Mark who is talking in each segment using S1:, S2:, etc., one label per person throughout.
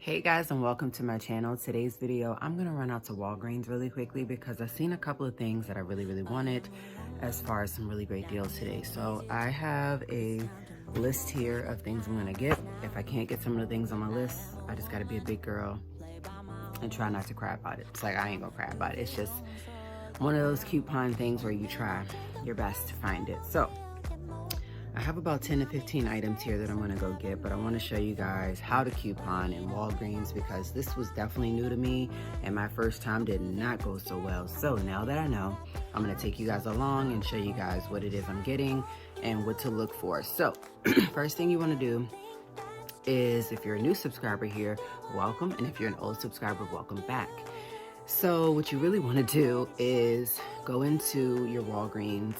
S1: Hey guys, and welcome to my channel. Today's video, I'm gonna run out to Walgreens really quickly because I've seen a couple of things that I really wanted as far as some really great deals today. So I have a list here of things I'm gonna get. If I can't get some of the things on my list, I just gotta be a big girl and try not to cry about it. It's like, I ain't gonna cry about it. It's just one of those coupon things where you try your best to find it. So I have about 10 to 15 items here that I'm gonna go get, but I wanna show you guys how to coupon in Walgreens because this was definitely new to me and my first time did not go so well. So now that I know, I'm gonna take you guys along and show you guys what it is I'm getting and what to look for. So first thing you wanna do is, if you're a new subscriber here, welcome. And if you're an old subscriber, welcome back. So what you really wanna do is go into your Walgreens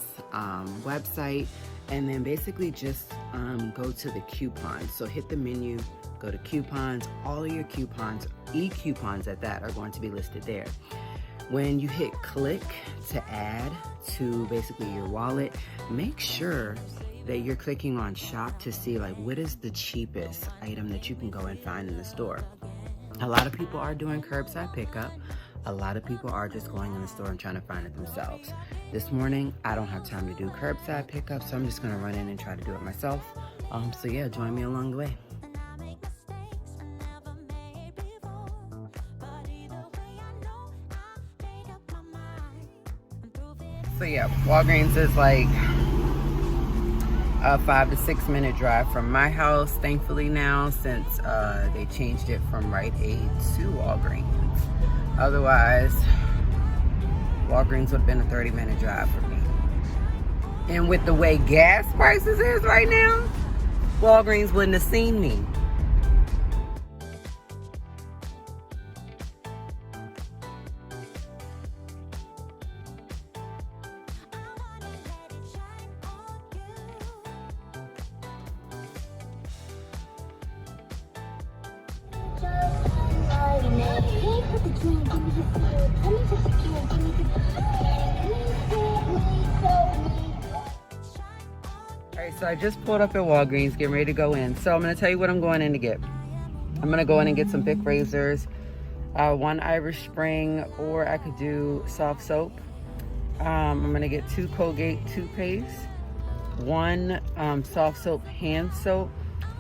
S1: website and then basically just go to the coupons. So hit the menu, go to coupons, all of your coupons, e-coupons at that, are going to be listed there. When you hit click to add to basically your wallet, make sure that you're clicking on shop to see like what is the cheapest item that you can go and find in the store. A lot of people are doing curbside pickup. A lot of people are just going in the store and trying to find it themselves. This morning, I don't have time to do curbside pickup, so I'm just gonna run in and try to do it myself. So yeah, join me along the way. So yeah, Walgreens is like a 5 to 6 minute drive from my house, thankfully now, since they changed it from Rite Aid to Walgreens. Otherwise, Walgreens would have been a 30-minute drive for me. And with the way gas prices is right now, Walgreens wouldn't have seen me. Alright, so I just pulled up at Walgreens, getting ready to go in. So I'm going to tell you what I'm going in to get. I'm going to go in and get some Bic razors, one Irish Spring, or I could do soft soap. I'm going to get 2 Colgate toothpaste, 1 soft soap hand soap,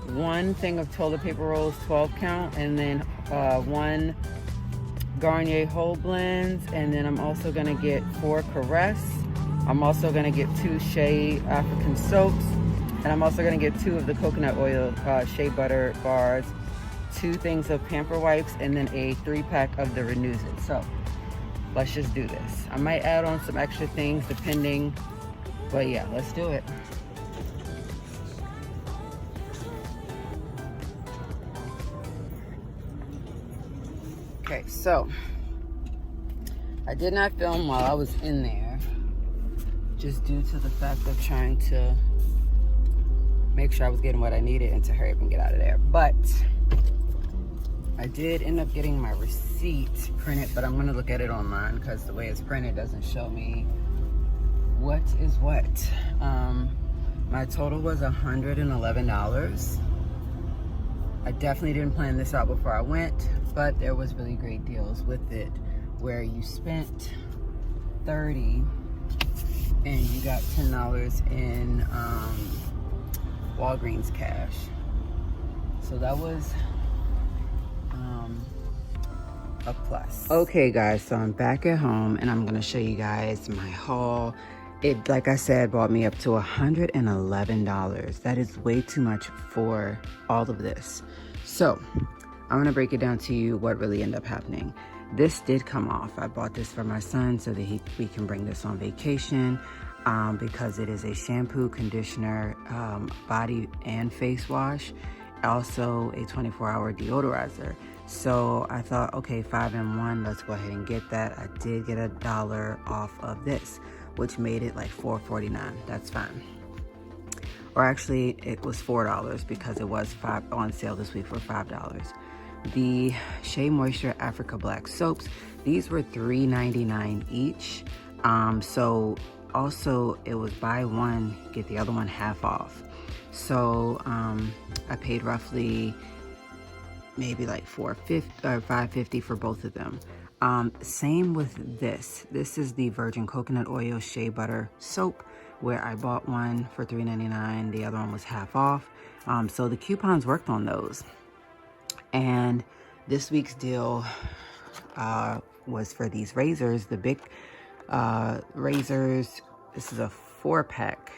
S1: 1 thing of toilet paper rolls, 12 count, and then 1 Garnier Whole Blends, and then I'm also going to get 4 Caress. I'm also going to get 2 Shea African soaps, and I'm also going to get 2 of the coconut oil Shea Butter bars, 2 things of Pamper Wipes, and then a 3-pack of the Renews It. So let's just do this. I might add on some extra things depending, but yeah, let's do it. Okay, so I did not film while I was in there, just due to the fact of trying to make sure I was getting what I needed and to hurry up and get out of there. But I did end up getting my receipt printed, but I'm gonna look at it online because the way it's printed doesn't show me what is what. My total was $111. I definitely didn't plan this out before I went, but there was really great deals with it where you spent $30 and you got $10 in Walgreens cash. So that was a plus. Okay guys, so I'm back at home and I'm gonna show you guys my haul. It, like I said, brought me up to $111. That is way too much for all of this. So I'm gonna break it down to you what really ended up happening. This did come off. I bought this for my son so that we can bring this on vacation because it is a shampoo, conditioner, body and face wash, also a 24-hour deodorizer. So I thought, okay, 5 in 1, let's go ahead and get that. I did get $1 off of this, which made it like $4.49. That's fine. Or actually, it was $4 because it was on sale this week for $5. The Shea Moisture Africa Black soaps, these were $3.99 each. So also it was buy one, get the other one half off. So I paid roughly maybe like $4.50 or $5.50 for both of them. Same with this. This is the virgin coconut oil shea butter soap, where I bought one for $3.99. The other one was half off. So the coupons worked on those. And this week's deal was for these razors, the big razors. This is a 4-pack.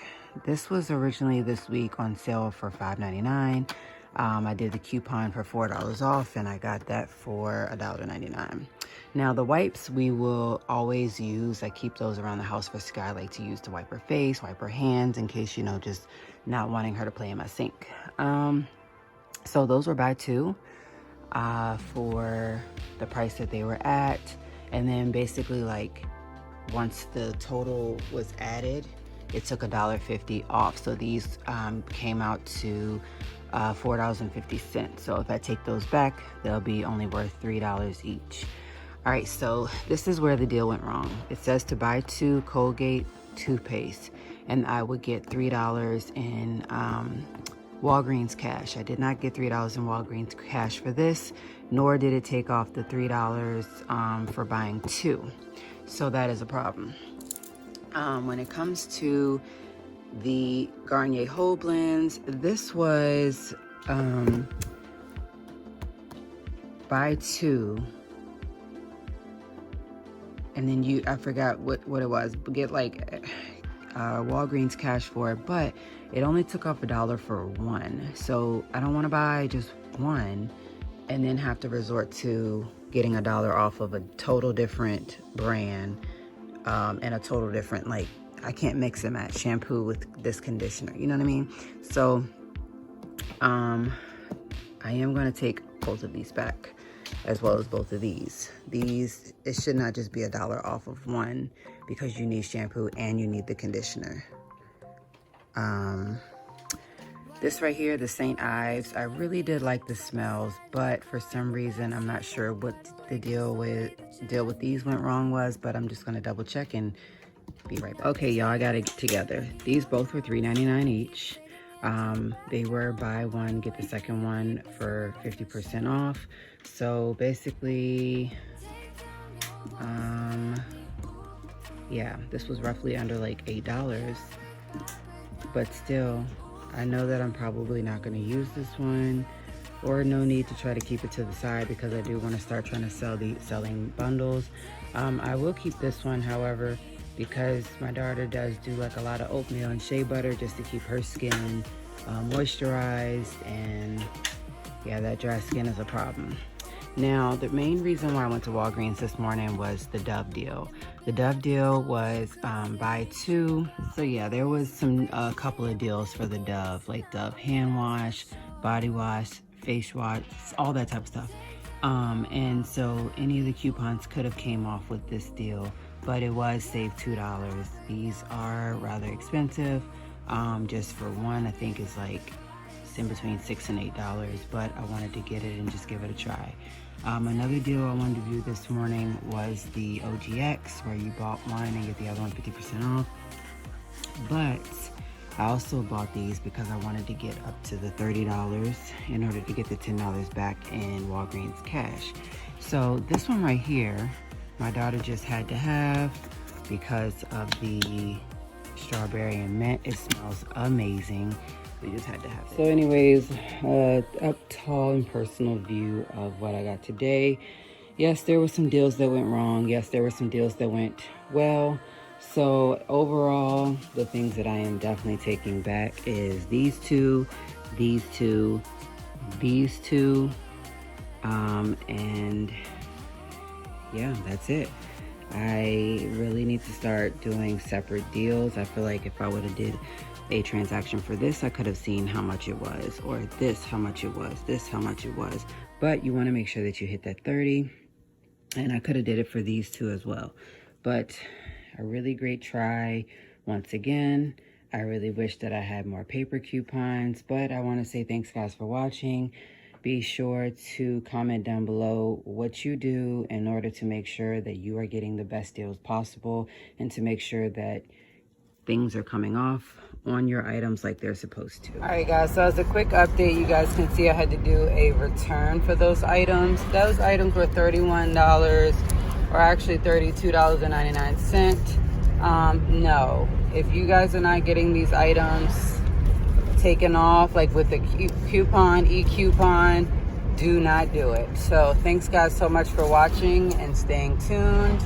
S1: This was originally this week on sale for $5.99. I did the coupon for $4 off, and I got that for $1.99. Now the wipes we will always use. I keep those around the house for Sky. I like to use to wipe her face, wipe her hands, in case, you know, just not wanting her to play in my sink. So those were buy two for the price that they were at. And then basically, like, once the total was added, it took $1.50 off. So these came out to $4.50. So if I take those back, they'll be only worth $3 each. All right, so this is where the deal went wrong. It says to buy 2 Colgate toothpaste, and I would get $3 in Walgreens cash. I did not get $3 in Walgreens cash for this, nor did it take off the $3 for buying 2. So that is a problem. When it comes to the Garnier Whole Blends, this was buy 2, and then I forgot what it was, get like Walgreens cash for it, but it only took off $1 for 1. So I don't want to buy just 1 and then have to resort to getting $1 off of a total different brand and a total different, like, I can't mix and match shampoo with this conditioner, you know what I mean? So I am going to take both of these back, as well as both of these. It should not just be $1 off of one, because you need shampoo and you need the conditioner. This right here, the St. Ives, I really did like the smells, but for some reason, I'm not sure what the deal with these went wrong was, but I'm just gonna double check and be right back. Okay, y'all, I got it together. These both were $3.99 each. They were buy one, get the second one for 50% off. So basically, yeah, this was roughly under like $8, but still, I know that I'm probably not going to use this one, or no need to try to keep it to the side, because I do want to start trying to selling bundles. I will keep this one, however, because my daughter does do like a lot of oatmeal and shea butter just to keep her skin moisturized, and yeah, that dry skin is a problem. Now, the main reason why I went to Walgreens this morning was the Dove deal. The Dove deal was buy 2. So yeah, there was a couple of deals for the Dove, like Dove hand wash, body wash, face wash, all that type of stuff. And so any of the coupons could have came off with this deal, but it was save $2. These are rather expensive. Just for one, I think it's like in between $6 and $8, but I wanted to get it and just give it a try. Another deal I wanted to do this morning was the OGX, where you bought one and get the other one 50% off. But I also bought these because I wanted to get up to the $30 in order to get the $10 back in Walgreens cash. So this one right here, my daughter just had to have because of the strawberry and mint. It smells amazing. We just had to have it. So anyways, up tall and personal view of what I got today. Yes, there were some deals that went wrong. Yes, there were some deals that went well. So overall, the things that I am definitely taking back is these two, these two, these two, and yeah, that's it. I really need to start doing separate deals. I feel like if I would have did a transaction for this, I could have seen how much it was, or this, how much it was, this, how much it was. But you want to make sure that you hit that 30. And I could have did it for these two as well. But a really great try once again. I really wish that I had more paper coupons, but I want to say thanks guys for watching. Be sure to comment down below what you do in order to make sure that you are getting the best deals possible, and to make sure that things are coming off on your items like they're supposed to. All right guys, so as a quick update, you guys can see I had to do a return for those items. Those items were $31, or actually $32.99. No, if you guys are not getting these items taken off, like with the coupon, e-coupon, do not do it. So thanks guys so much for watching and staying tuned.